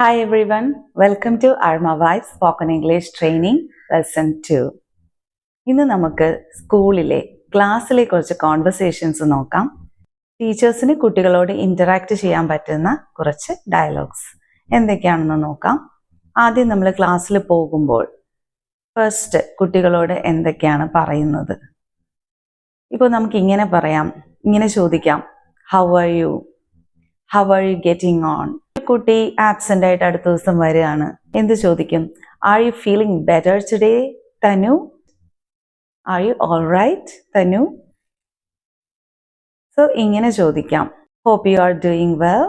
Hi everyone, welcome to Arma Vibe Spoken English Training Lesson 2. ഇന്ന് നമുക്ക് സ്കൂളിലെ ക്ലാസ്സിലെ കുറച്ച് കോൺവെർസേഷൻസ് നോക്കാം. ടീച്ചേഴ്സിന് കുട്ടികളോട് ഇന്ററാക്ട് ചെയ്യാൻ പറ്റുന്ന കുറച്ച് ഡയലോഗ്സ് എന്തൊക്കെയാണെന്ന് നോക്കാം. ആദ്യം നമ്മൾ ക്ലാസ്സിൽ പോകുമ്പോൾ ഫസ്റ്റ് കുട്ടികളോട് എന്തൊക്കെയാണ് പറയുന്നത്? ഇപ്പോൾ നമുക്ക് ഇങ്ങനെ പറയാം, ഇങ്ങനെ ചോദിക്കാം, how are you getting on? കുട്ടി ആബ്സെന്റ് ആയിട്ട് അടുത്ത ദിവസം വരികയാണ്, എന്ത് ചോദിക്കും? Are you feeling better today Tanu? Are you all right Tanu? So ഇങ്ങനെ ചോദിക്കാം. Hope you are doing well.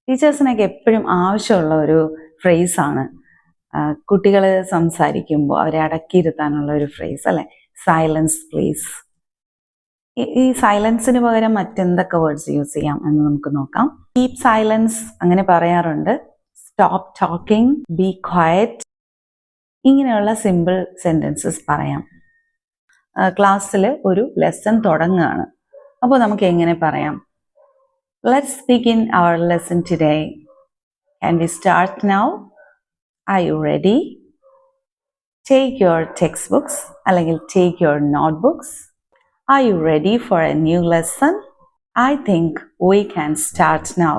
ടീച്ചേഴ്സിനൊക്കെ എപ്പോഴും ആവശ്യമുള്ള ഒരു ഫ്രേസാണ് കുട്ടികൾ സംസാരിക്കുമ്പോൾ അവരെ അടക്കിയിരുത്താനുള്ള ഒരു ഫ്രേസ് അല്ലെ, സൈലൻസ് പ്ലീസ്. ഈ സൈലൻസിന് പകരം മറ്റെന്തൊക്കെ വേർഡ്സ് യൂസ് ചെയ്യാം എന്ന് നമുക്ക് നോക്കാം. കീപ് സൈലൻസ് അങ്ങനെ പറയാറുണ്ട്. സ്റ്റോപ്പ് ടോക്കിംഗ്, ബി ക്വയറ്റ്, ഇങ്ങനെയുള്ള സിമ്പിൾ സെന്റൻസസ് പറയാം. ക്ലാസ്സിൽ ഒരു ലെസൺ തുടങ്ങുകയാണ്, അപ്പോൾ നമുക്ക് എങ്ങനെ പറയാം? Let's begin our lesson today. Can we start now? Are you ready? Take your text books അല്ലെങ്കിൽ take your note books. Are you ready for a new lesson? I think we can start now.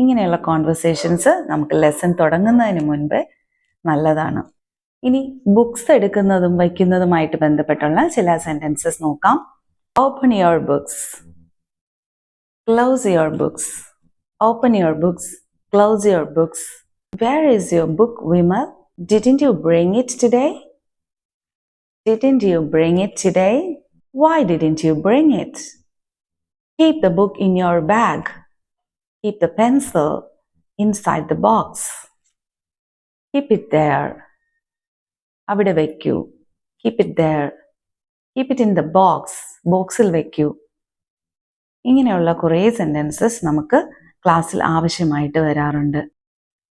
ഇങ്ങനെയുള്ള conversations നമുക്ക് lesson തുടങ്ങുന്നതിന് മുൻപ് നല്ലതാണ്. ഇനി books എടുക്കുന്നതും വയ്ക്കുന്നതുമായിട്ട് ബന്ധപ്പെട്ടുള്ള ചില സെന്റൻസസ് നോക്കാം. Open your books, close your books. Open your books, close your books. Where is your book, Vimal? Didn't you bring it today? Didn't you bring it today? Why didn't you bring it? Keep the book in your bag. Keep the pencil inside the box. Keep it there. അവിടെ വെക്കൂ. Keep it there. Keep it in the box. ബോക്സിൽ വെക്കൂ. ഇങ്ങനെയുള്ള കുറേ sentences നമുക്ക് ക്ലാസ്സിൽ ആവശ്യമായിട്ട് വരാറുണ്ട്.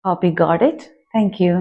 Hope you got it. Thank you.